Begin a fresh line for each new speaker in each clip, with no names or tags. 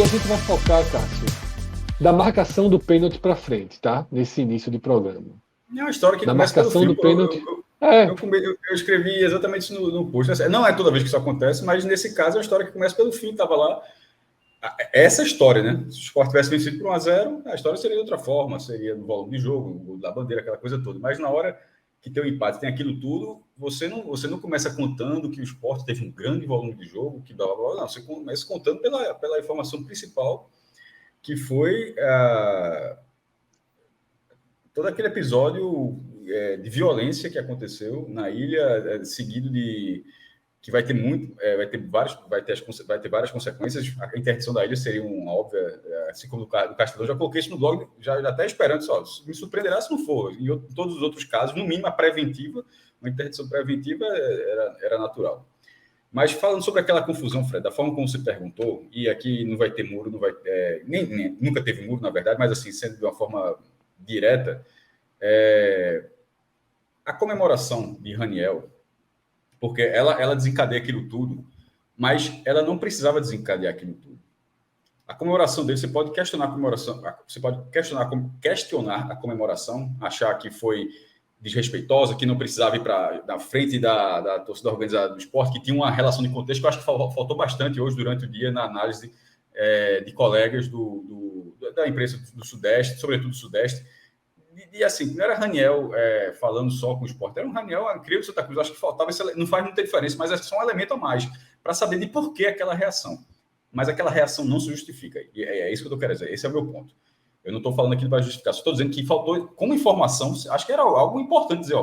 E a gente vai focar, Cássio, da marcação do pênalti para frente, tá? Nesse início de programa.
É uma história que
da
começa
marcação
pelo
do pênalti.
Eu escrevi exatamente isso no post. Não é toda vez que isso acontece, mas nesse caso é uma história que começa pelo fim. Estava lá. Essa história, né? Se o Sport tivesse vencido por 1-0, a história seria de outra forma, seria no volume de jogo, da bandeira, aquela coisa toda. Mas na hora que tem o empate, tem aquilo tudo, você não começa contando que o Sport teve um grande volume de jogo, que blá blá blá. Não, você começa contando pela informação principal, que foi todo aquele episódio de violência que aconteceu na ilha, seguido de que vai ter várias consequências. A interdição da ilha seria uma óbvia, assim como do Castelão. Já coloquei isso no blog, já até esperando, só me surpreenderá se não for. Em todos os outros casos, no mínimo a preventiva, uma interdição preventiva era natural. Mas falando sobre aquela confusão, Fred, da forma como você perguntou, e aqui não vai ter muro, não vai nunca teve muro, na verdade, mas assim, sendo de uma forma direta, a comemoração de Raniel, porque ela desencadeia aquilo tudo, mas ela não precisava desencadear aquilo tudo. A comemoração dele, você pode questionar a comemoração, você pode questionar a comemoração, achar que foi desrespeitosa, que não precisava ir para na frente da torcida organizada do esporte, que tinha uma relação de contexto que eu acho que faltou bastante hoje durante o dia na análise de colegas da imprensa do Sudeste, sobretudo do Sudeste. E assim, não era Raniel falando só com o esporte, era um Raniel incrível do Santa Cruz. Acho que faltava, não faz muita diferença, mas é só um elemento a mais para saber de por que aquela reação. Mas aquela reação não se justifica. E é isso que eu estou querendo dizer. Esse é o meu ponto. Eu não estou falando aqui para justificar, só estou dizendo que faltou, como informação, acho que era algo importante dizer,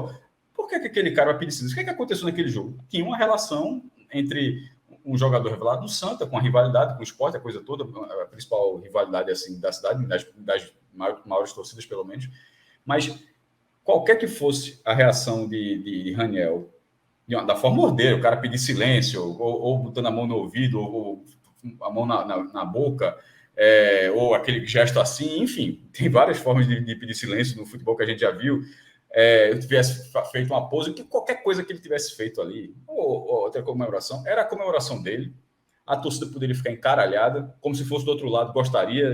por que aquele cara vai pedir silêncio? O que aconteceu naquele jogo? Tinha uma relação entre um jogador revelado do Santa, com a rivalidade com o esporte, a coisa toda, a principal rivalidade assim, da cidade, das maiores torcidas, pelo menos. Mas qualquer que fosse a reação de Raniel, da forma ordeira, o cara pedir silêncio, ou botando a mão no ouvido, ou a mão na boca, ou aquele gesto assim, enfim, tem várias formas de pedir silêncio no futebol que a gente já viu. Eu tivesse feito uma pose, que qualquer coisa que ele tivesse feito ali, ou outra comemoração, era a comemoração dele. A torcida poderia ficar encaralhada, como se fosse do outro lado, gostaria,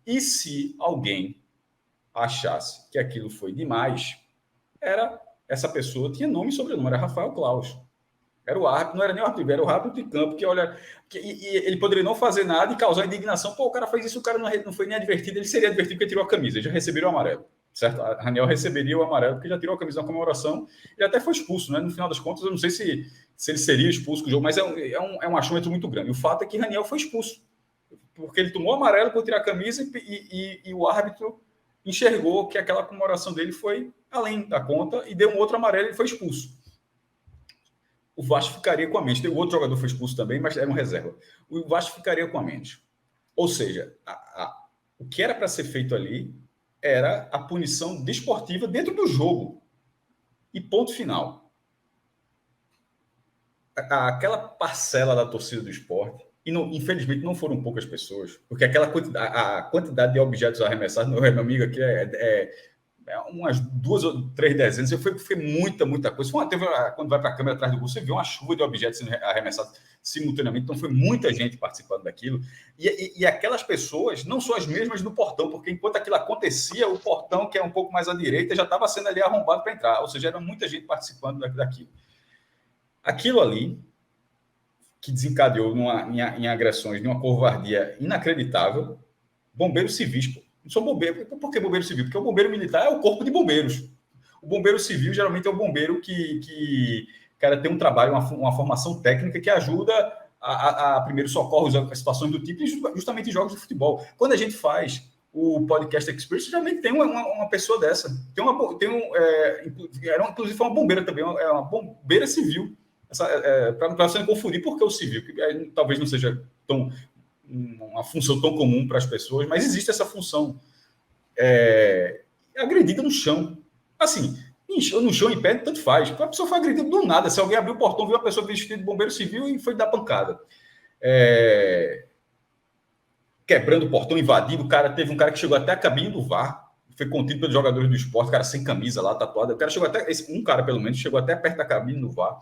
E se alguém achasse que aquilo foi demais, essa pessoa tinha nome e sobrenome, era Rafael Claus. Era o árbitro, não era nem o árbitro, era o árbitro de campo, e ele poderia não fazer nada e causar indignação. Pô, o cara fez isso, o cara não foi nem advertido, ele seria advertido porque tirou a camisa, ele já receberia o amarelo, certo? A Raniel receberia o amarelo porque já tirou a camisa na comemoração, ele até foi expulso, né? No final das contas, eu não sei se ele seria expulso com o jogo, mas é um achômetro muito grande. E o fato é que Raniel foi expulso, porque ele tomou o amarelo por tirar a camisa e o árbitro enxergou que aquela comemoração dele foi além da conta e deu um outro amarelo e ele foi expulso. O Vasco ficaria com a menos. O outro jogador foi expulso também, mas era um reserva. O Vasco ficaria com a menos. Ou seja, o que era para ser feito ali era a punição desportiva dentro do jogo. E ponto final. Aquela parcela da torcida do esporte, e infelizmente não foram poucas pessoas, porque a quantidade de objetos arremessados, meu amigo aqui umas 2 ou 3 dezenas, foi muita coisa. Quando vai para a câmera atrás do gol, você vê uma chuva de objetos sendo arremessados simultaneamente, então foi muita gente participando daquilo. E aquelas pessoas não são as mesmas do portão, porque enquanto aquilo acontecia, o portão, que é um pouco mais à direita, já estava sendo ali arrombado para entrar, ou seja, era muita gente participando daquilo. Aquilo ali, que desencadeou em agressões de uma covardia inacreditável, bombeiros civis, pô. Não sou bombeiro. Por que bombeiro civil? Porque o bombeiro militar é o corpo de bombeiros. O bombeiro civil geralmente é o bombeiro que cara, tem um trabalho, uma formação técnica que ajuda a primeiros socorros, a situações do tipo, justamente em jogos de futebol. Quando a gente faz o Podcast Experience, geralmente tem uma pessoa dessa. Inclusive foi uma bombeira também, uma bombeira civil. Para você não confundir, porque o civil, que talvez não seja uma função tão comum para as pessoas, mas existe essa função agredida no chão. Assim, no chão, em pé, tanto faz. A pessoa foi agredida do nada. Se alguém abriu o portão, viu a pessoa vestida de bombeiro civil e foi dar pancada. Quebrando o portão, invadindo. Teve um cara que chegou até a cabine do VAR, foi contido pelos jogadores do esporte, cara sem camisa lá, tatuado. O cara chegou até, um cara pelo menos, chegou até perto da cabine do VAR.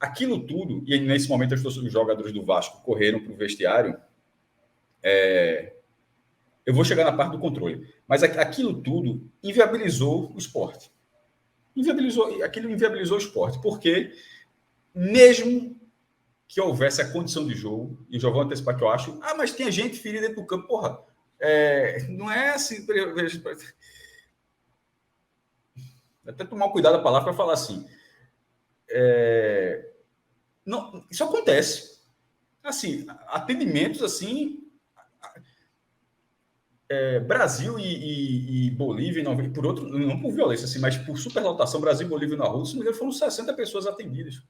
Aquilo tudo, e nesse momento os jogadores do Vasco correram para o vestiário, Eu vou chegar na parte do controle. Mas aquilo tudo inviabilizou o esporte. Aquilo inviabilizou o esporte. Porque mesmo que houvesse a condição de jogo, e já vou antecipar que eu acho, mas tem gente ferida dentro do campo, porra. Não é assim. Até tomar cuidado da palavra para falar assim. Não, isso acontece. Assim, atendimentos assim. Brasil e Bolívia, não por violência, assim, mas por superlotação, Brasil e Bolívia na rua, se não me engano, foram 60 pessoas atendidas.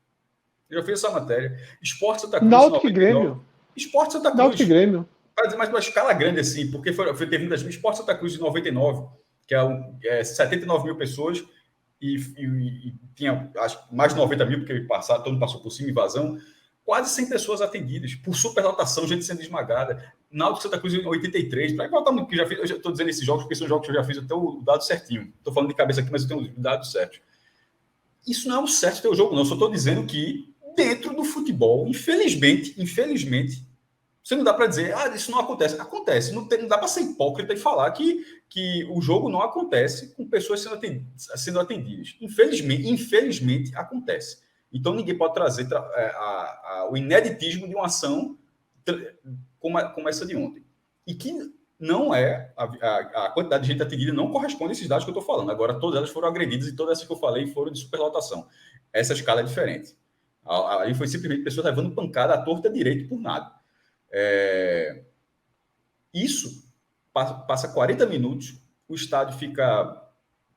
Eu já fiz essa matéria. Esporte Santa Cruz.
Náutico e Grêmio.
Esporte Santa Cruz.
Náutico e Grêmio.
Mas uma escala grande, assim, porque teve muitas. Esporte Santa Cruz de 99, que é 79 mil pessoas, e tinha acho, mais de 90 mil, porque todo mundo passou por cima, invasão. Quase 100 pessoas atendidas, por superlotação, gente sendo esmagada. Náutico Santa Cruz em 83. Para voltar muito, que eu já estou dizendo esses jogos, porque são jogos que eu já fiz até o dado certinho. Estou falando de cabeça aqui, mas eu tenho o dado certo. Isso não é o certo teu jogo, não. Eu só estou dizendo que dentro do futebol, infelizmente, você não dá para dizer, isso não acontece. Acontece. Não dá para ser hipócrita e falar que o jogo não acontece com pessoas sendo atendidas. Infelizmente acontece. Então, ninguém pode trazer o ineditismo de uma ação como essa de ontem. E que não é... A quantidade de gente atendida não corresponde a esses dados que eu estou falando. Agora, todas elas foram agredidas e todas essas que eu falei foram de superlotação. Essa escala é diferente. Aí foi simplesmente pessoas levando pancada à torta direito por nada. Isso passa 40 minutos, o estádio fica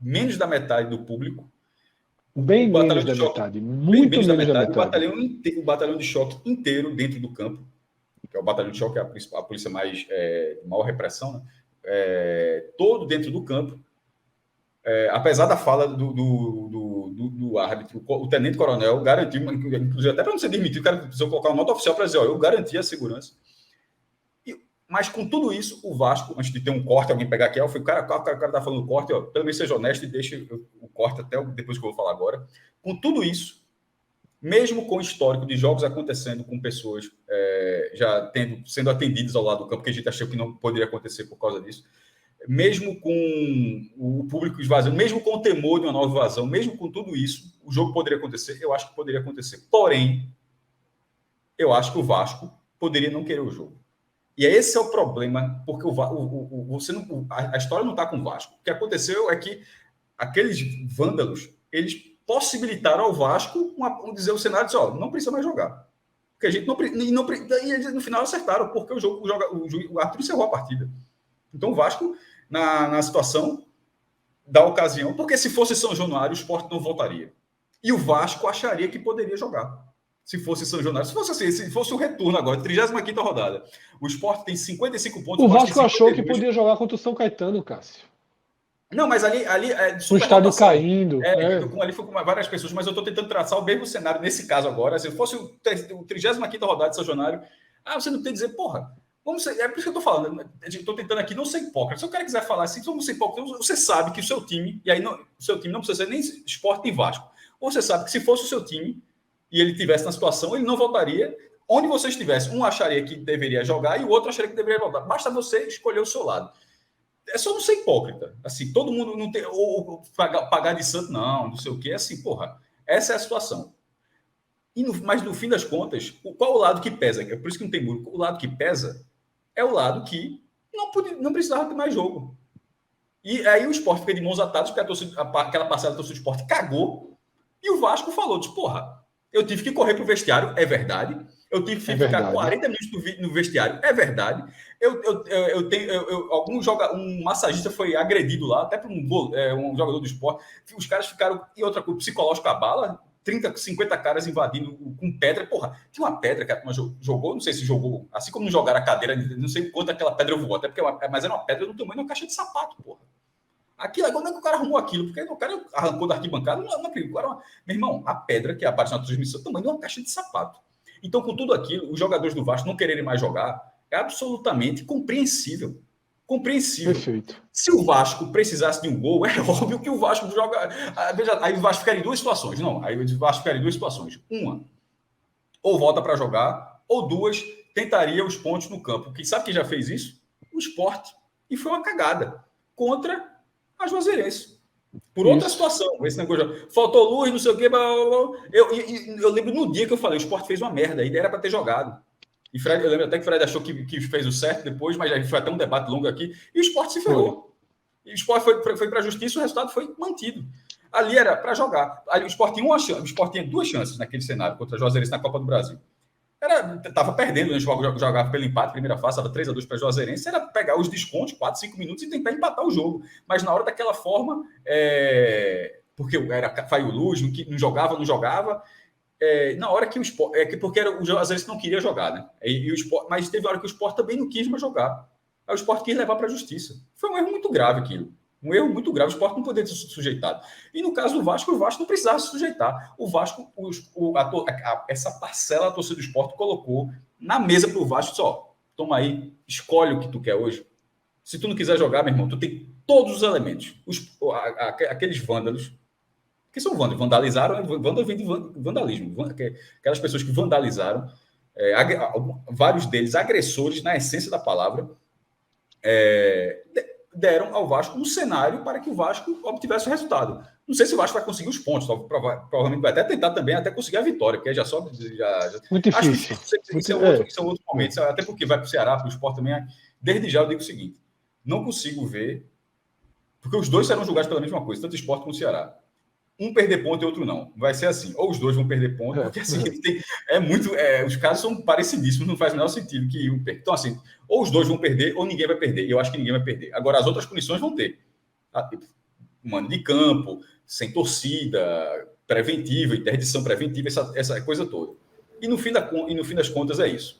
menos da metade do público.
Bem menos da metade. Muito menos da metade.
O batalhão de choque inteiro dentro do campo, que é o batalhão de choque, que é a polícia mais maior repressão, né? Todo dentro do campo. Apesar da fala do árbitro, o tenente-coronel garantiu, inclusive até para não ser demitido, o cara precisou colocar uma nota oficial para dizer, eu garanti a segurança. Mas com tudo isso, o Vasco, antes de ter um corte, alguém pegar aqui, o cara está falando corte, pelo menos seja honesto e deixe o corte até depois que eu vou falar agora. Com tudo isso, mesmo com o histórico de jogos acontecendo com pessoas sendo atendidas ao lado do campo, que a gente achou que não poderia acontecer por causa disso, mesmo com o público esvaziando, mesmo com o temor de uma nova invasão, mesmo com tudo isso, o jogo poderia acontecer? Eu acho que poderia acontecer. Porém, eu acho que o Vasco poderia não querer o jogo. E esse é o problema, porque a história não está com o Vasco. O que aconteceu é que aqueles vândalos, eles possibilitaram ao Vasco dizer o cenário, não precisa mais jogar. Porque a gente e eles no final acertaram, porque o árbitro encerrou a partida. Então o Vasco, na situação da ocasião, porque se fosse São Januário, o Sport não voltaria. E o Vasco acharia que poderia jogar. Se fosse São Januário, se fosse o retorno agora, 35ª rodada. O Sport tem 55 pontos.
O Vasco achou que podia jogar contra o São Caetano, Cássio.
Não, mas ali
o estádio caindo.
Ali foi com várias pessoas, mas eu estou tentando traçar o mesmo cenário nesse caso agora. Se fosse o 35ª rodada de São Januário, você não tem que dizer, porra, é por isso que eu estou falando. Estou tentando aqui não ser hipócrita. Se o cara quiser falar assim, vamos ser hipócrita, você sabe que o seu time, e aí o seu time não precisa ser nem Sport nem Vasco. Você sabe que se fosse o seu time e ele tivesse na situação, ele não voltaria. Onde você estivesse, um acharia que deveria jogar e o outro acharia que deveria voltar. Basta você escolher o seu lado. É só não ser hipócrita. Assim, todo mundo não tem... Ou pagar de santo, não sei o quê. Assim, porra, essa é a situação. Mas, no fim das contas, qual o lado que pesa? É por isso que não tem muro. O lado que pesa é o lado que não precisava ter mais jogo. E aí o Sport fica de mãos atadas, porque aquela parcela do torcida do Sport cagou, e o Vasco falou, porra, eu tive que correr para o vestiário, é verdade. Eu tive que ficar 40 minutos no vestiário, é verdade. Um massagista foi agredido lá, até por um jogador do Sport. Os caras ficaram, e outra coisa, psicológico a bala, 30, 50 caras invadindo com pedra. Porra, tinha uma pedra que a turma jogou, não sei se jogou, assim como não jogaram a cadeira, não sei quanto aquela pedra voou, até porque mas era uma pedra do tamanho de uma caixa de sapato, porra. Aquilo, agora não é que o cara arrumou aquilo, porque o cara arrancou da arquibancada, não acredito. Meu irmão, a pedra que aparece na transmissão é o tamanho de uma caixa de sapato. Então, com tudo aquilo, os jogadores do Vasco não quererem mais jogar é absolutamente compreensível. Compreensível.
Perfeito.
Se o Vasco precisasse de um gol, é óbvio que o Vasco joga... Veja, aí o Vasco ficaria em duas situações. Não, aí o Vasco ficaria em duas situações. Uma, ou volta para jogar, ou duas, tentaria os pontos no campo. Sabe quem já fez isso? O Sport. E foi uma cagada contra a Juazeirense. Por outra situação. Esse negócio, faltou luz, não sei o quê. Blá, blá, blá. Eu lembro no dia que eu falei, o Sport fez uma merda, e era para ter jogado. E Fred, eu lembro até que o Fred achou que fez o certo depois, mas aí foi até um debate longo aqui, e o Sport se ferrou. E o Sport foi para a justiça e o resultado foi mantido. Ali era para jogar. Ali, o Sport tinha uma chance, o Sport tinha 2 chances naquele cenário contra a Juazeirense na Copa do Brasil. Estava perdendo, né? Jogava pelo empate, primeira fase, estava 3-2 para a Juazeirense, era pegar os descontos, 4, 5 minutos e tentar empatar o jogo. Mas na hora daquela forma, porque era Faio Luz, não jogava. Na hora que o Sport. Porque o Juazeirense não queria jogar, né? E o Sport, mas teve hora que o Sport também não quis mais jogar. Aí o Sport quis levar para a justiça. Foi um erro muito grave aquilo. Um erro muito grave. O Sport não poderia ser sujeitado. E no caso do Vasco, o Vasco não precisava se sujeitar. O Vasco, essa parcela da torcida do Sport colocou na mesa para o Vasco só. Toma aí, escolhe o que tu quer hoje. Se tu não quiser jogar, meu irmão, tu tem todos os elementos. Aqueles vândalos, que são vândalos, vandalizaram, vândalo vem de vandalismo. Aquelas pessoas que vandalizaram, vários deles agressores, na essência da palavra, deram ao Vasco um cenário para que o Vasco obtivesse o resultado. Não sei se o Vasco vai conseguir os pontos, provavelmente vai até tentar também até conseguir a vitória, porque já sobe.
Muito difícil.
São outros momentos, até porque vai para o Ceará, para o Sport também. Desde já eu digo o seguinte: não consigo ver, porque os dois serão julgados pela mesma coisa, tanto o Sport como o Ceará. Um perder ponto e outro não. Vai ser assim. Ou os dois vão perder ponto, porque assim, os casos são parecidíssimos, não faz o menor sentido que um perca. Então, assim, ou os dois vão perder, ou ninguém vai perder. E eu acho que ninguém vai perder. Agora, as outras punições vão ter. Mano de campo, sem torcida, preventiva, interdição preventiva, essa coisa toda. E no fim das contas é isso.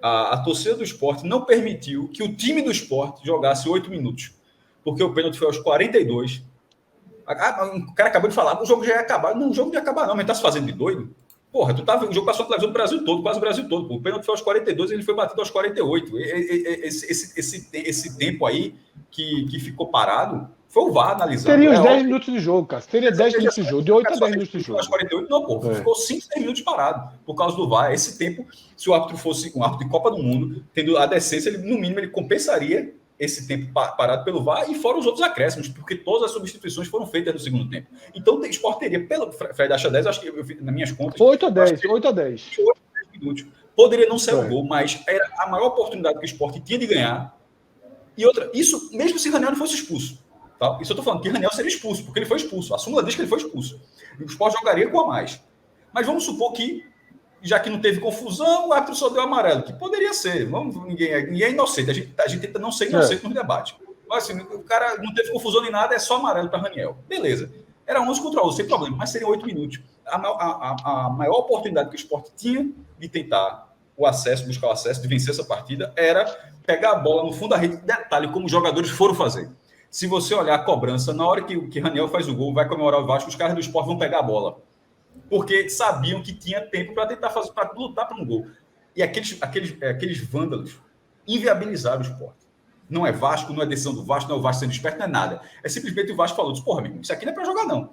A torcida do Sport não permitiu que o time do Sport jogasse 8 minutos. Porque o pênalti foi aos 42. O cara acabou de falar, o jogo já ia acabar. Não, o jogo não ia acabar, não, mas tá se fazendo de doido. Porra, o jogo passou na televisão do Brasil todo, quase o Brasil todo. Pô. O pênalti foi aos 42, ele foi batido aos 48. Esse tempo aí que ficou parado, foi o VAR analisando.
Teria uns 10 minutos de jogo, cara. Teria 10 minutos de jogo, de 8 a 10 minutos de jogo.
Aos 48, não, pô. Ficou 5, 10 minutos parado por causa do VAR. Esse tempo, se o árbitro fosse um árbitro de Copa do Mundo, tendo a decência, ele, no mínimo, ele compensaria esse tempo parado pelo VAR e fora os outros acréscimos, porque todas as substituições foram feitas no segundo tempo. Então, o Sport teria, pelo Fred acha 10, acho que eu nas minhas contas...
8 a 10, 8 a 10.
8 a 10 minutos. Poderia não ser um gol, mas era a maior oportunidade que o Sport tinha de ganhar. E outra, isso mesmo se Raniel não fosse expulso. Tá? Isso eu estou falando, que Raniel seria expulso, porque ele foi expulso. A súmula diz que ele foi expulso. E o Sport jogaria com a mais. Mas vamos supor que, já que não teve confusão, o árbitro só deu amarelo, que poderia ser. Ninguém é inocente. A gente tenta não ser inocente no debate. Mas assim, o cara não teve confusão nem nada, é só amarelo para Raniel. Beleza. Era 11 contra 11, sem problema, mas seriam 8 minutos. A maior oportunidade que o Sport tinha de tentar buscar o acesso, de vencer essa partida, era pegar a bola no fundo da rede. Detalhe, como os jogadores foram fazer. Se você olhar a cobrança, na hora que Raniel faz o gol, vai comemorar o Vasco, os caras do Sport vão pegar a bola. Porque sabiam que tinha tempo para tentar fazer, para lutar para um gol. E aqueles vândalos inviabilizaram o Sport. Não é Vasco, não é decisão do Vasco, não é o Vasco sendo esperto, não é nada. É simplesmente o Vasco falou, porra, meu irmão, isso aqui não é para jogar, não.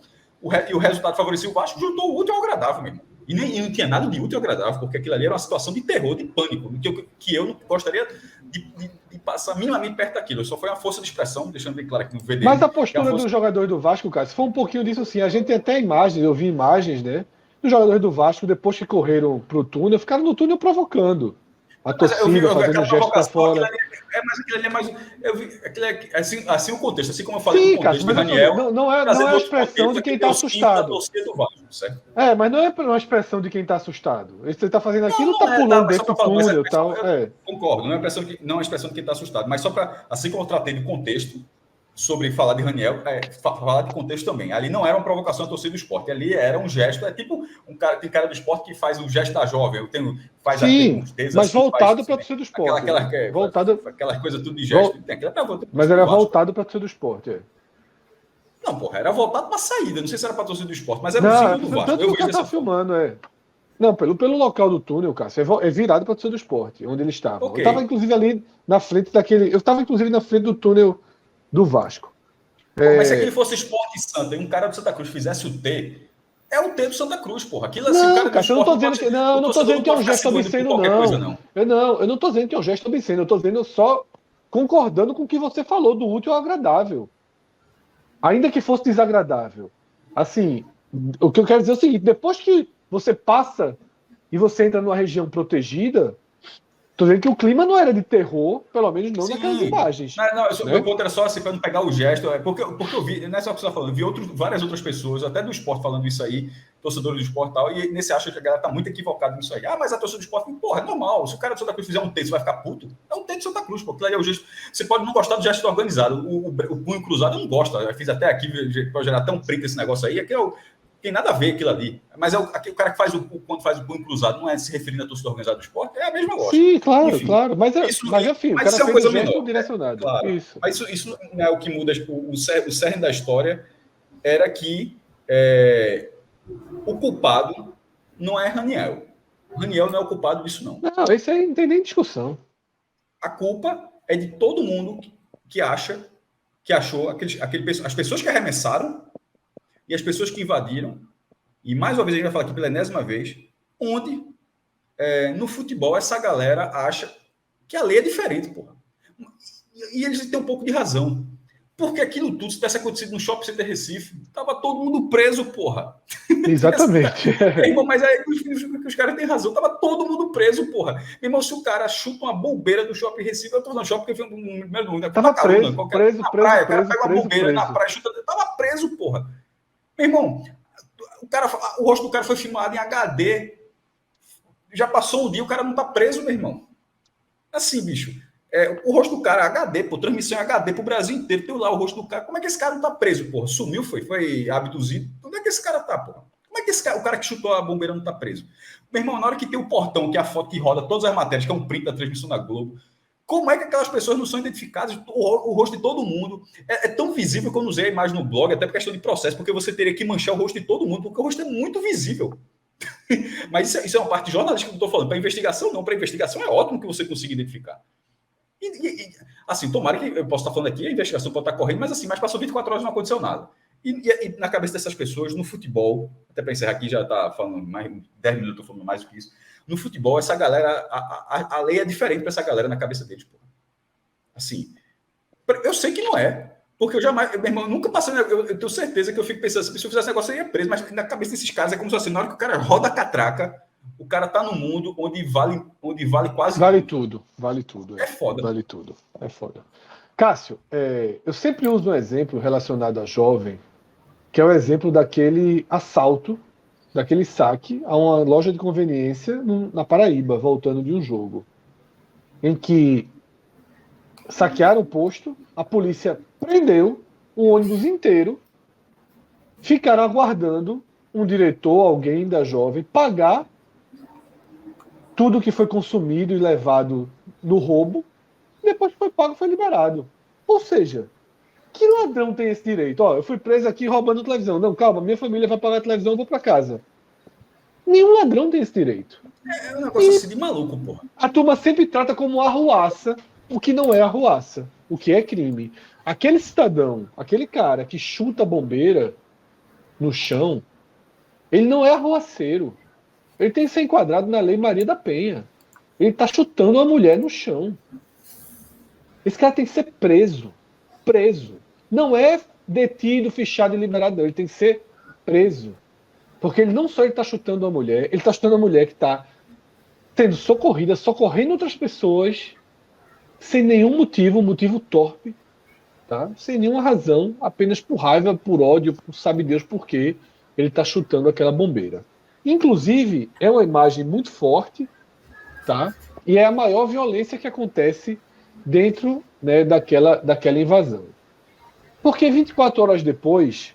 E o resultado favoreceu o Vasco, juntou o útil ao agradável, meu irmão. E não tinha nada de útil ao agradável, porque aquilo ali era uma situação de terror, de pânico, que eu não gostaria de passar minimamente perto daquilo. Só foi uma força de expressão, deixando bem claro aqui no VD.
Mas a postura dos jogadores do Vasco, cara, se for um pouquinho disso assim, a gente tem até imagens, eu vi imagens, né, dos jogadores do Vasco, depois que correram pro túnel, ficaram no túnel provocando a torcida, fazendo gesto para fora.
Mas aquilo ali é mais... Eu vi, aquilo é, assim o contexto, assim como eu falei.
Sim, no contexto, cara, de Raniel, não é a expressão de quem está assustado.
Vasco,
mas não é uma expressão de quem está assustado. Ele está fazendo aquilo, está pulando dentro do túnel e tal.
Concordo, não é a expressão de quem está assustado, mas só para, assim como eu tratei do contexto, sobre falar de Raniel, falar de contexto também. Ali não era uma provocação à torcida do Sport, ali era um gesto, é tipo tem cara do Sport que faz o gesto da jovem, faz
sim, mas voltado para a torcida do Sport.
Aquela coisa tudo de gesto.
Mas era voltado para a torcida do Sport,
Não, porra, era voltado para a saída, não sei se era para a torcida do Sport, mas era o símbolo do Vasco.
Tanto que tá filmando, Não, pelo local do túnel, Cássio, é virado para a torcida do Sport, onde ele estava. Okay. Eu estava, inclusive, ali na frente daquele... Eu estava, inclusive, na frente do túnel do Vasco.
Mas se aquele fosse Sport e Santa e um cara do Santa Cruz fizesse o T, É o tempo Santa Cruz, porra. Aquilo assim,
não,
o cara
cara, eu não tô dizendo que. Não, eu não tô dizendo que é um gesto obsceno, não. Eu não tô dizendo que é um gesto obsceno, eu tô dizendo só concordando com o que você falou do útil ao agradável. Ainda que fosse desagradável. Assim, o que eu quero dizer é o seguinte: depois que você passa e você entra numa região protegida, tô dizendo que o clima não era de terror, pelo menos não naquelas imagens.
Meu ponto era só assim, para não pegar o gesto, porque eu vi, não é só o que você está falando, eu vi várias outras pessoas, até do esporte falando isso aí, torcedores do esporte e tal, e nesse acho que a galera tá muito equivocada nisso aí. Mas a torcida do esporte, porra, é normal. Se o cara do Santa Cruz fizer um texto, vai ficar puto. É um texto de Santa Cruz, pô. Aquilo aí é o gesto. Você pode não gostar do gesto organizado. O punho cruzado eu não gosto. Eu fiz até aqui, para gerar tão print esse negócio aí, aqui tem nada a ver aquilo ali. Mas o cara que faz quando faz o punho cruzado não é se referindo à torcida organizada do esporte, é a mesma lógica.
Sim, claro, enfim, claro. Mas enfim, o cara
isso é uma coisa menor,
direcionado.
Claro.
Isso.
Mas isso não é o que muda. O cerne da história era que o culpado não é Raniel. O Raniel não é o culpado disso, não.
Não, isso aí não tem nem discussão.
A culpa é de todo mundo que achou as pessoas que arremessaram e as pessoas que invadiram. E mais uma vez a gente vai falar aqui pela enésima vez, onde no futebol essa galera acha que a lei é diferente, porra. E eles têm um pouco de razão. Porque aquilo tudo, se tivesse acontecido no Shopping Center Recife, tava todo mundo preso, porra.
Exatamente.
Irmão, mas aí os caras têm razão, tava todo mundo preso, porra. Meu irmão, se o cara chuta uma bombeira do Shopping Recife, eu tô no shopping porque foi no primeiro mundo,
tava preso, preso,
na praia, o cara pega uma bombeira
preso.
na praia, chuta, tava preso, porra. Meu irmão, o rosto do cara foi filmado em HD. Já passou um dia, o cara não tá preso, meu irmão. Assim, bicho. O rosto do cara, HD, pô, transmissão HD pro Brasil inteiro, tem lá o rosto do cara. Como é que esse cara não tá preso, porra? Sumiu, foi abduzido. Onde é que esse cara tá, porra? Como é que o cara que chutou a bombeira não tá preso? Meu irmão, na hora que tem o portão, que é a foto que roda todas as matérias, que é um print da transmissão da Globo, como é que aquelas pessoas não são identificadas? O rosto de todo mundo é tão visível que eu não usei a imagem no blog, até por questão de processo, porque você teria que manchar o rosto de todo mundo, porque o rosto é muito visível. Mas isso é uma parte jornalística que eu estou falando. Para investigação, não. Para investigação é ótimo que você consiga identificar. Assim, tomara que eu possa estar falando aqui, a investigação pode estar correndo, mas assim, passou 24 horas e não aconteceu nada. E na cabeça dessas pessoas, no futebol, até para encerrar aqui, já está falando mais 10 minutos, estou falando mais do que isso. No futebol, essa galera, a lei é diferente para essa galera na cabeça deles. Pô. Assim, eu sei que não é, porque eu jamais, meu irmão, nunca passei, eu tenho certeza que eu fico pensando assim, se eu fizesse negócio, eu ia preso, mas na cabeça desses caras é como se assim, na hora que o cara roda a catraca, o cara tá no mundo onde vale quase
vale tudo. Vale tudo.
É foda.
Vale tudo. É foda. Cássio, eu sempre uso um exemplo relacionado a jovem, que é o exemplo daquele assalto, daquele saque a uma loja de conveniência na Paraíba, voltando de um jogo, em que saquearam o posto, a polícia prendeu o ônibus inteiro, ficaram aguardando um diretor, alguém da jovem, pagar tudo que foi consumido e levado no roubo, depois que foi pago, foi liberado. Ou seja, que ladrão tem esse direito? Eu fui preso aqui roubando televisão. Não, calma, minha família vai pagar a televisão, eu vou para casa. Nenhum ladrão tem esse direito.
É um negócio assim de maluco, porra.
A turma sempre trata como arruaça o que não é arruaça, o que é crime. Aquele cidadão, aquele cara que chuta a bombeira no chão, ele não é arruaceiro. Ele tem que ser enquadrado na Lei Maria da Penha. Ele está chutando uma mulher no chão. Esse cara tem que ser preso. Preso. Não é detido, fichado e liberado, não. Ele tem que ser preso. Porque ele não só está chutando uma mulher, ele está chutando uma mulher que está sendo socorrida, socorrendo outras pessoas, sem nenhum motivo, um motivo torpe, tá? Sem nenhuma razão, apenas por raiva, por ódio, por sabe Deus por quê, ele está chutando aquela bombeira. Inclusive, é uma imagem muito forte, tá? E é a maior violência que acontece dentro, né, daquela invasão. Porque 24 horas depois,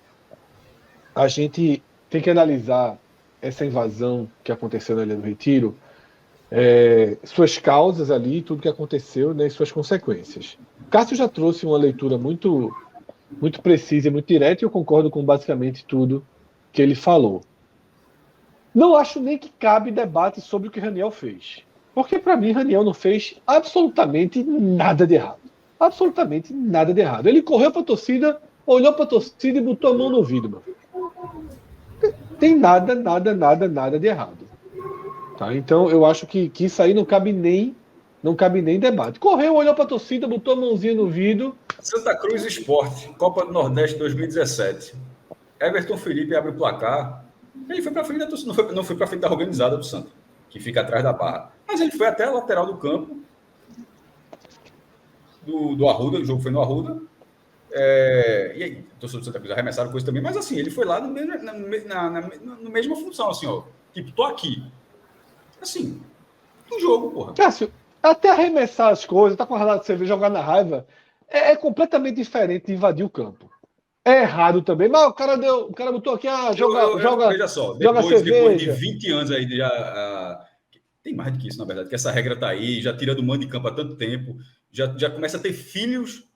a gente tem que analisar essa invasão que aconteceu na Ilha do Retiro, suas causas ali, tudo que aconteceu, né, e suas consequências. Cássio já trouxe uma leitura muito, muito precisa e muito direta, e eu concordo com basicamente tudo que ele falou. Não acho nem que cabe debate sobre o que Raniel fez. Porque, para mim, Raniel não fez absolutamente nada de errado. Absolutamente nada de errado. Ele correu para a torcida, olhou para a torcida e botou a mão no ouvido, mano. tem nada de errado. Tá? Então, eu acho que isso aí não cabe nem debate. Correu, olhou para a torcida, botou a mãozinha no vidro.
Santa Cruz Esporte, Copa do Nordeste 2017. Everton Felipe abre o placar. Ele foi para frente da torcida, não foi para frente da organizada do Santa, que fica atrás da barra. Mas ele foi até a lateral do campo do Arruda, o jogo foi no Arruda. E aí, o torcedor do Santa Cruz arremessaram coisa também, mas assim, ele foi lá na mesma função, assim, ó. Tipo, tô aqui. Assim, do jogo, porra.
Cássio, até arremessar as coisas, tá com a de cerveja, jogar na raiva, é completamente diferente de invadir o campo. É errado também, mas o cara botou aqui,
veja só,
joga
depois de
cerveja.
20 anos aí, tem mais do que isso, na verdade, que essa regra tá aí, já tira do mando de campo há tanto tempo, já começa a ter filhos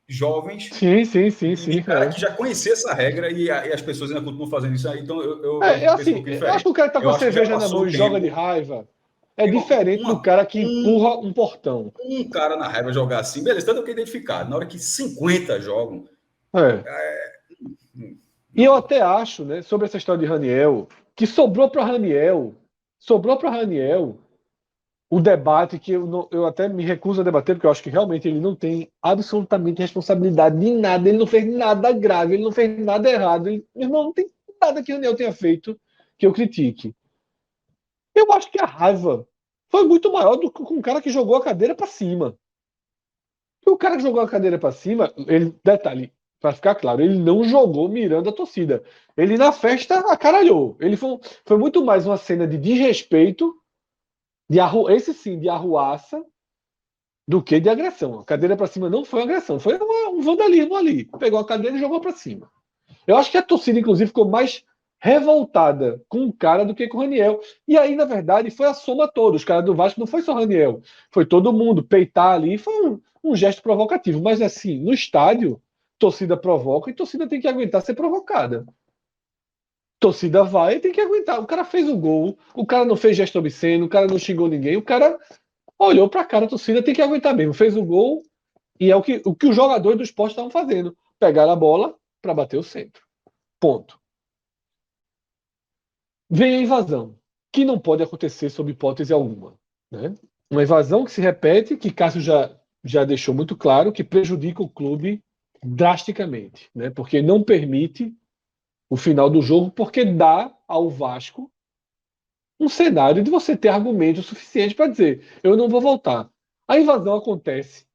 jovens
Sim.
cara que já conhecia essa regra e as pessoas ainda continuam fazendo isso aí, então eu penso um pouquinho
eu acho
diferente.
que o cara que tá com
Eu
a
acho que já
cerveja na mão
passou o
e joga
tempo.
de raiva é diferente do cara que empurra um portão.
Um cara na raiva jogar assim, beleza, tanto que identificado. Na hora que 50 jogam.
E eu até acho, né, sobre essa história de Raniel, que sobrou para Raniel o debate que eu até me recuso a debater, porque eu acho que realmente ele não tem absolutamente responsabilidade de nada, ele não fez nada grave, ele não fez nada errado. Meu irmão, não tem nada que o Raniel tenha feito que eu critique. Eu acho que a raiva foi muito maior do que com o cara que jogou a cadeira para cima. O cara que jogou a cadeira para cima, detalhe, para ficar claro, ele não jogou mirando a torcida. Ele na festa acaralhou. Ele foi muito mais uma cena de desrespeito, esse sim, de arruaça, do que de agressão. A cadeira para cima não foi agressão, foi um vandalismo ali. Pegou a cadeira e jogou para cima. Eu acho que a torcida, inclusive, ficou mais revoltada com o cara do que com o Raniel. E aí, na verdade, foi a soma toda. Os caras do Vasco não foi só o Raniel, foi todo mundo. Peitar ali foi um gesto provocativo. Mas, assim, no estádio, torcida provoca e torcida tem que aguentar ser provocada. Torcida vai e tem que aguentar. O cara fez o gol, o cara não fez gesto obsceno, o cara não xingou ninguém, o cara olhou pra cara, a torcida tem que aguentar mesmo. Fez o gol e é o que os jogadores do esporte estavam fazendo. Pegaram a bola para bater o centro. Ponto. Vem a invasão, que não pode acontecer sob hipótese alguma. Né? Uma invasão que se repete, que Cássio já deixou muito claro, que prejudica o clube drasticamente, né? Porque não permite o final do jogo, porque dá ao Vasco um cenário de você ter argumento suficiente para dizer: eu não vou voltar. A invasão acontece.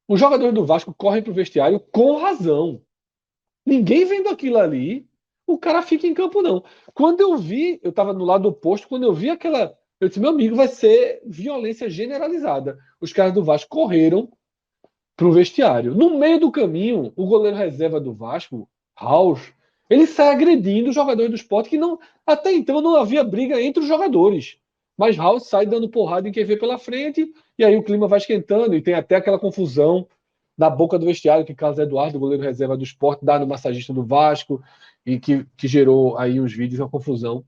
Os jogadores do Vasco correm para o vestiário com razão. Ninguém vendo aquilo ali, o cara fica em campo, não. Quando eu vi, eu estava no lado oposto, quando eu vi aquela. Eu disse, meu amigo, vai ser violência generalizada. Os caras do Vasco correram pro vestiário. No meio do caminho, o goleiro reserva do Vasco, Raul, ele sai agredindo os jogadores do Sport, que não, até então não havia briga entre os jogadores. Mas Raul sai dando porrada em quem vê pela frente, e aí o clima vai esquentando, e tem até aquela confusão na boca do vestiário que Carlos Eduardo, goleiro reserva do Sport, dá no massagista do Vasco, e que gerou aí uns vídeos, uma confusão.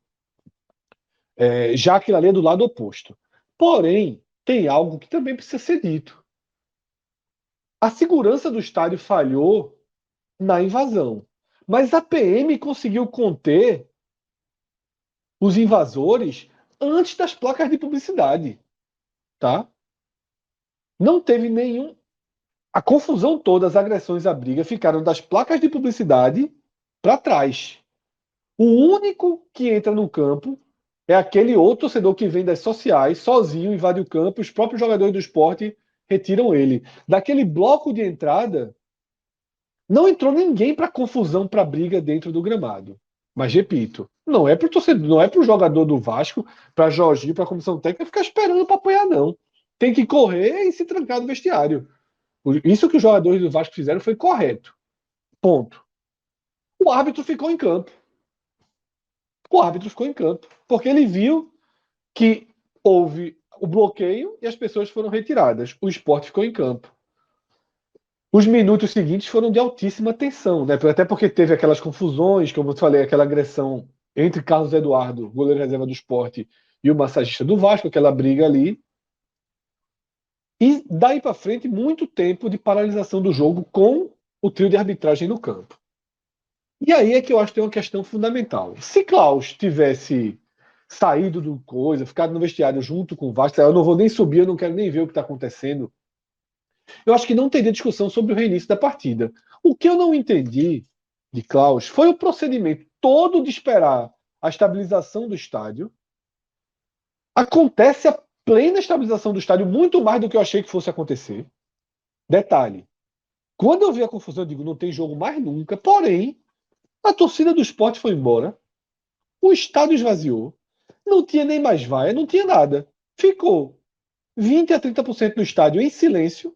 Já aquilo ali é do lado oposto. Porém, tem algo que também precisa ser dito. A segurança do estádio falhou na invasão, mas a PM conseguiu conter os invasores antes das placas de publicidade, tá? Não teve nenhum. A confusão toda, as agressões à briga ficaram das placas de publicidade para trás. O único que entra no campo é aquele outro torcedor que vem das sociais, sozinho, invade o campo, os próprios jogadores do esporte retiram ele. Daquele bloco de entrada, não entrou ninguém para confusão, para briga dentro do gramado. Mas repito, não é para o torcedor, não é para o jogador do Vasco, para Jorginho, para a comissão técnica ficar esperando para apoiar, não. Tem que correr e se trancar no vestiário. Isso que os jogadores do Vasco fizeram foi correto. Ponto. O árbitro ficou em campo. O árbitro ficou em campo. Porque ele viu que houve o bloqueio e as pessoas foram retiradas. O esporte ficou em campo. Os minutos seguintes foram de altíssima tensão, né? Até porque teve aquelas confusões, como eu falei, aquela agressão entre Carlos Eduardo, goleiro reserva do esporte, e o massagista do Vasco, aquela briga ali. E daí para frente, muito tempo de paralisação do jogo com o trio de arbitragem no campo. E aí é que eu acho que tem uma questão fundamental. Se Klaus tivesse saído do coisa, ficado no vestiário junto com o Vasco, eu não vou nem subir, eu não quero nem ver o que está acontecendo. Eu acho que não teria discussão sobre o reinício da partida. O que eu não entendi de Klaus foi o procedimento todo de esperar a estabilização do estádio. Acontece a plena estabilização do estádio, muito mais do que eu achei que fosse acontecer. Detalhe, quando eu vi a confusão, eu digo, não tem jogo mais nunca. Porém, a torcida do Sport foi embora, o estádio esvaziou, não tinha nem mais vaia, não tinha nada. Ficou 20 a 30% do estádio em silêncio,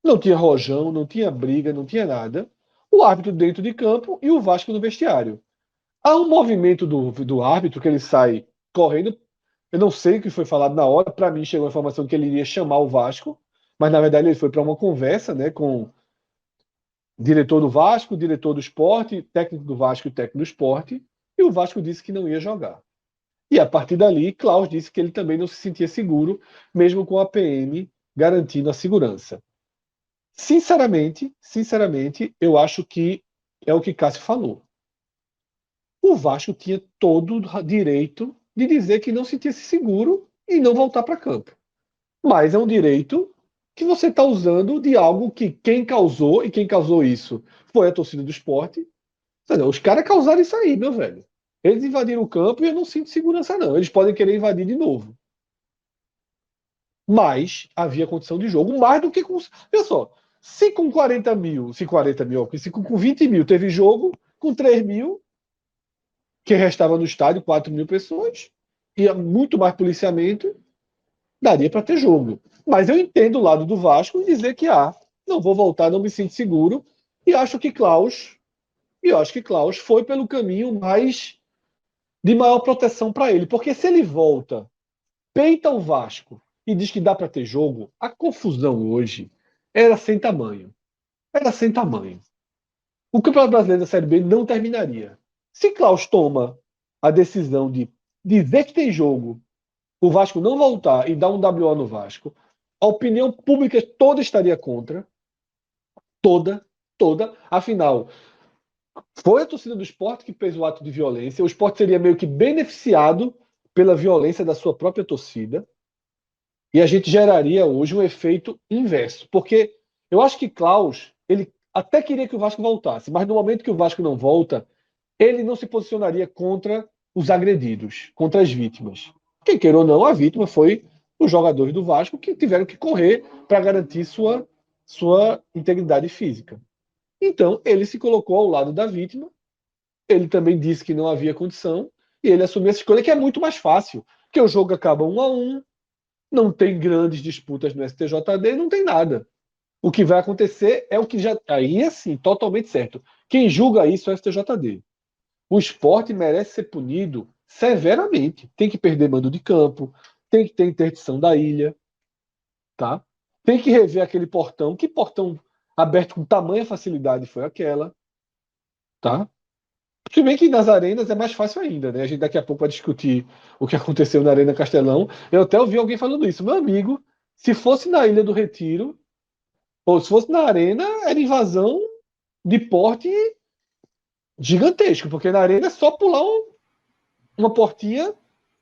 não tinha rojão, não tinha briga, não tinha nada. O árbitro dentro de campo e o Vasco no vestiário. Há um movimento do árbitro que ele sai correndo. Eu não sei o que foi falado na hora. Para mim, chegou a informação que ele iria chamar o Vasco, mas na verdade ele foi para uma conversa, né, com o diretor do Vasco, diretor do Sport, técnico do Vasco e técnico do Sport, e o Vasco disse que não ia jogar. E a partir dali, Klaus disse que ele também não se sentia seguro, mesmo com a PM garantindo a segurança. Sinceramente, eu acho que é o que Cássio falou. O Vasco tinha todo o direito de dizer que não se sentia seguro e não voltar para campo. Mas é um direito que você está usando de algo que quem causou, e quem causou isso foi a torcida do esporte. Os caras causaram isso aí, meu velho. Eles invadiram o campo e eu não sinto segurança, não. Eles podem querer invadir de novo. Mas havia condição de jogo, mais do que com. Olha só, se com 40 mil, se com 20 mil teve jogo, com 3 mil, que restava no estádio, 4 mil pessoas, e muito mais policiamento, daria para ter jogo. Mas eu entendo o lado do Vasco e dizer que não vou voltar, não me sinto seguro, e acho que Klaus foi pelo caminho mais de maior proteção para ele, porque se ele volta, peita o Vasco e diz que dá para ter jogo, a confusão hoje era sem tamanho. Era sem tamanho. O Campeonato Brasileiro da Série B não terminaria. Se Klaus toma a decisão de dizer que tem jogo, o Vasco não voltar e dar um WO no Vasco, a opinião pública toda estaria contra. Toda. Afinal, foi a torcida do Sport que fez o ato de violência. O Sport seria meio que beneficiado pela violência da sua própria torcida. E a gente geraria hoje um efeito inverso. Porque eu acho que Klaus, ele até queria que o Vasco voltasse, mas no momento que o Vasco não volta, ele não se posicionaria contra os agredidos, contra as vítimas. Quem queira ou não, a vítima foi os jogadores do Vasco que tiveram que correr para garantir sua integridade física. Então, ele se colocou ao lado da vítima, ele também disse que não havia condição, e ele assumiu essa escolha, que é muito mais fácil, porque o jogo acaba 1-1, não tem grandes disputas no STJD, não tem nada. O que vai acontecer é o que já... Aí, assim, totalmente certo. Quem julga isso é o STJD. O Sport merece ser punido severamente. Tem que perder mando de campo, tem que ter interdição da ilha, tá? Tem que rever aquele portão. Que portão aberto com tamanha facilidade foi aquela, tá? Se bem que nas arenas é mais fácil ainda, né? A gente daqui a pouco vai discutir o que aconteceu na Arena Castelão. Eu até ouvi alguém falando isso. Meu amigo, se fosse na Ilha do Retiro, ou se fosse na Arena, era invasão de porte gigantesco, porque na Arena é só pular uma portinha.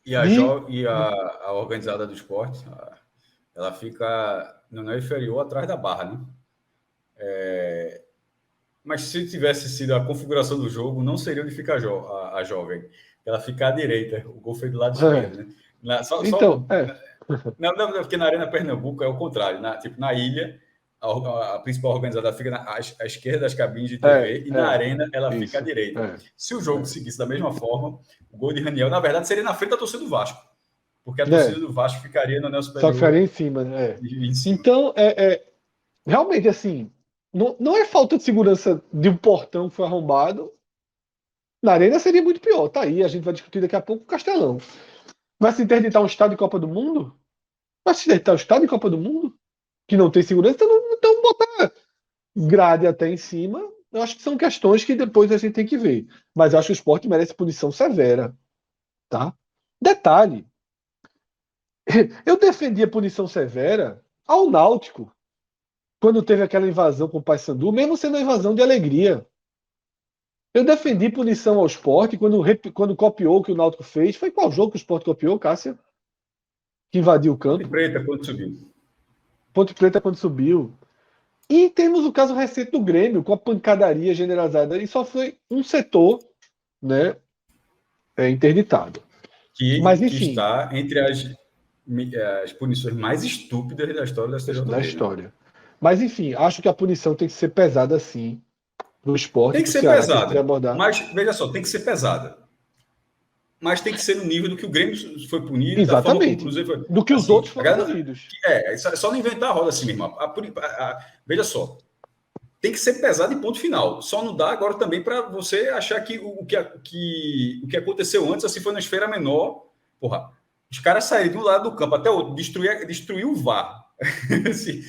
A organizada do esporte, ela fica não é inferior atrás da barra, né? Mas se tivesse sido a configuração do jogo, não seria onde fica a jovem. Ela fica à direita, o gol foi do lado esquerdo, né? Não, porque na Arena Pernambuco é o contrário. Na ilha, a principal organizada fica à esquerda das cabines de TV e na Arena ela fica à direita. Se o jogo seguisse da mesma forma, o gol de Raniel, na verdade, seria na frente da torcida do Vasco. Porque a torcida do Vasco ficaria no anel superior.
Só ficaria em cima, né? Então, realmente, assim, não é falta de segurança de um portão que foi arrombado. Na Arena seria muito pior. Tá aí, a gente vai discutir daqui a pouco o Castelão. Vai se interditar um estádio de Copa do Mundo? Vai se interditar um estádio de Copa do Mundo? Que não tem segurança? Então botar grade até em cima. Eu acho que são questões que depois a gente tem que ver. Mas eu acho que o esporte merece punição severa. Tá? Detalhe. Eu defendi a punição severa ao Náutico, quando teve aquela invasão com o Paysandu, mesmo sendo uma invasão de alegria. Eu defendi punição ao Sport quando copiou o que o Náutico fez. Foi qual jogo que o Sport copiou, Cássio? Que invadiu o
Ponte
campo?
Preta, quando subiu.
Ponte Preta quando subiu. E temos o caso recente do Grêmio, com a pancadaria generalizada. E só foi um setor, né, interditado. Mas,
Que
enfim,
está entre as punições mais estúpidas da história da CJB.
da história. Né? Mas, enfim, acho que a punição tem que ser pesada, sim, do Sport
Tem
e
que
pro
ser
Ceará, que a gente vai
pesada.
abordar.
Mas, veja só, tem que ser pesada. Mas tem que ser no nível do que o Grêmio foi punido, da forma como o
Exatamente.
Cruzeiro foi.
Do que os
Assim,
outros foram punidos.
É só não inventar a roda assim, meu irmão. Veja só, tem que ser pesado em ponto final. Só não dá agora também para você achar que o que aconteceu antes assim foi na esfera menor. Porra, os caras saíram de um lado do campo até o outro, destruir o VAR. Assim,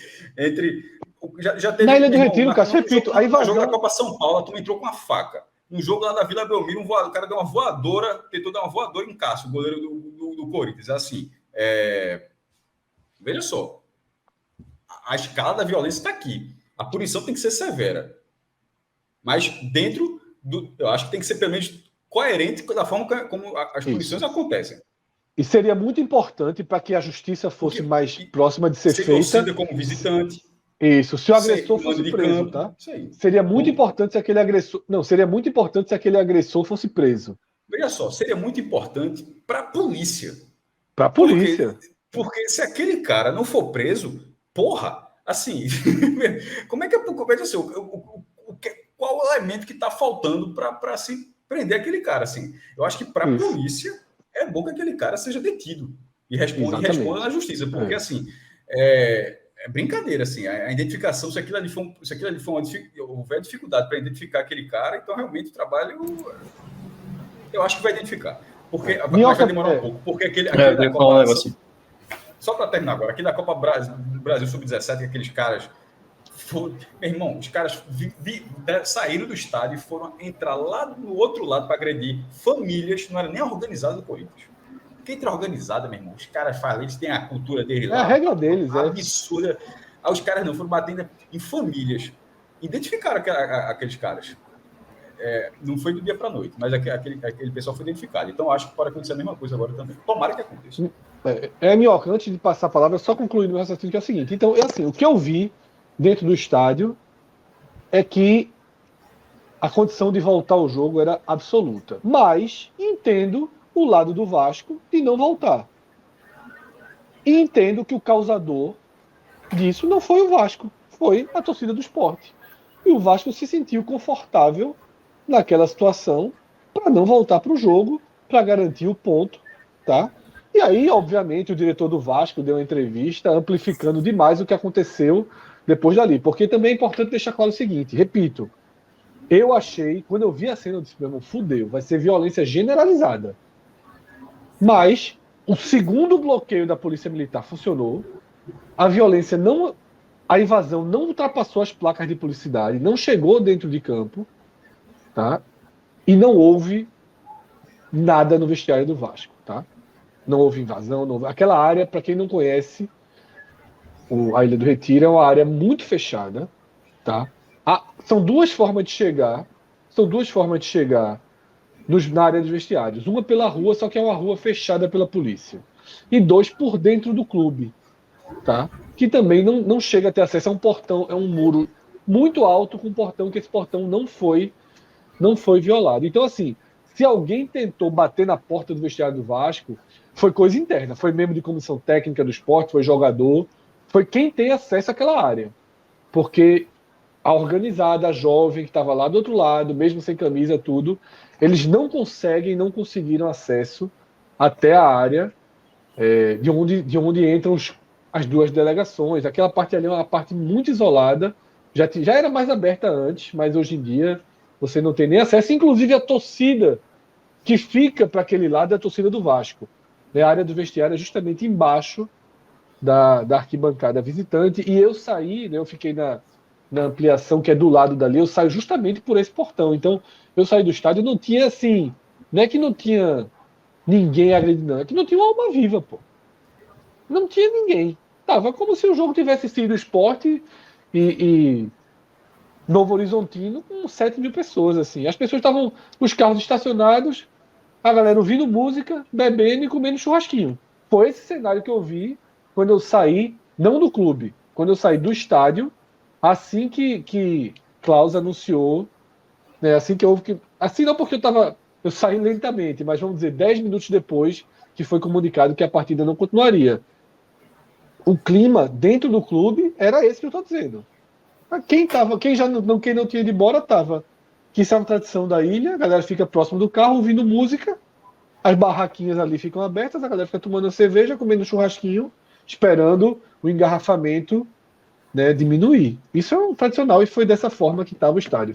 já teve.
Na Ilha do
Irmão,
Retiro, Cássio, repito, a
no jogo da
invasão.
Copa São Paulo, tu entrou com uma faca. No jogo lá da Vila Belmiro, o cara deu uma voadora, tentou dar uma voadora em Cássio, o goleiro do Corinthians. Assim, veja só, a escala da violência está aqui. A punição tem que ser severa. Mas dentro do. Eu acho que tem que ser pelo menos coerente da forma como as punições acontecem.
E seria muito importante para que a justiça fosse mais próxima de ser feita.
Torcida como visitante.
Isso, se o agressor fosse preso, tá? Seria muito importante se aquele agressor. Não, seria muito importante se aquele agressor fosse preso.
Veja só, seria muito importante para a polícia.
Para a polícia.
Porque se aquele cara não for preso, porra, assim, como é que veja assim, qual o elemento que está faltando para se prender aquele cara, assim? Eu acho que para a polícia é bom que aquele cara seja detido e responda na justiça, porque assim é brincadeira, assim, a identificação, se aquilo ali houver dificuldade para identificar aquele cara, então realmente o trabalho eu acho que vai identificar. Porque vai demorar um pouco. Porque aquele da Copa, só para terminar agora, aqui da Copa Brasil Sub-17, aqueles caras meu irmão, os caras saíram do estádio e foram entrar lá no outro lado para agredir famílias, não era nem organizada do Corinthians. Quem entra organizada, meu irmão, os caras fazem, eles têm a cultura deles lá.
É a regra deles,
absurda. Aí os caras não foram batendo em famílias. Identificaram aqueles caras. Não foi do dia para a noite, mas aquele pessoal foi identificado. Então acho que pode acontecer a mesma coisa agora também. Tomara que aconteça.
Minhoca, antes de passar a palavra, só concluindo o raciocínio, que é o seguinte. Então, assim, o que eu vi dentro do estádio é que a condição de voltar ao jogo era absoluta. Mas entendo o lado do Vasco de não voltar. E entendo que o causador disso não foi o Vasco, foi a torcida do Sport. E o Vasco se sentiu confortável naquela situação para não voltar para o jogo, para garantir o ponto, tá? E aí, obviamente, o diretor do Vasco deu uma entrevista amplificando demais o que aconteceu depois dali. Porque também é importante deixar claro o seguinte, repito, eu achei, quando eu vi a cena, eu disse, meu irmão, fudeu, vai ser violência generalizada. Mas o segundo bloqueio da Polícia Militar funcionou, a violência não... A invasão não ultrapassou as placas de publicidade, não chegou dentro de campo, tá? E não houve nada no vestiário do Vasco, tá? Não houve invasão, não houve... Aquela área, para quem não conhece, a Ilha do Retiro é uma área muito fechada, tá? São duas formas de chegar na área dos vestiários. Uma pela rua, só que é uma rua fechada pela polícia. E dois por dentro do clube, tá? Que também não chega a ter acesso a um portão, é um muro muito alto com um portão, que esse portão não foi violado. Então, assim, se alguém tentou bater na porta do vestiário do Vasco, foi coisa interna, foi membro de comissão técnica do esporte, foi jogador, foi quem tem acesso àquela área. Porque a organizada, a jovem que estava lá do outro lado, mesmo sem camisa, tudo, eles não conseguiram acesso até a área de onde entram as duas delegações. Aquela parte ali é uma parte muito isolada, já era mais aberta antes, mas hoje em dia você não tem nem acesso, inclusive a torcida que fica para aquele lado é a torcida do Vasco. A área do vestiário é justamente embaixo da arquibancada visitante, e eu saí, eu fiquei na ampliação que é do lado dali, eu saio justamente por esse portão. Então, eu saí do estádio e não tinha assim, não é que não tinha ninguém agredindo, não, é que não tinha uma alma viva, pô. Não tinha ninguém. Tava como se o jogo tivesse sido esporte e Novo Horizontino com 7 mil pessoas, assim. As pessoas estavam, os carros estacionados, a galera ouvindo música, bebendo e comendo churrasquinho. Foi esse cenário que eu vi quando eu saí, não do clube, quando eu saí do estádio, assim que Klaus anunciou, né, assim que houve que. Assim não porque eu saí lentamente, mas vamos dizer, 10 minutos depois que foi comunicado que a partida não continuaria. O clima dentro do clube era esse que eu estou dizendo. Quem não tinha ido embora estava. Que isso é uma tradição da ilha, a galera fica próximo do carro ouvindo música, as barraquinhas ali ficam abertas, a galera fica tomando cerveja, comendo churrasquinho, esperando o engarrafamento, né, diminuir. Isso é um tradicional e foi dessa forma que estava o estádio.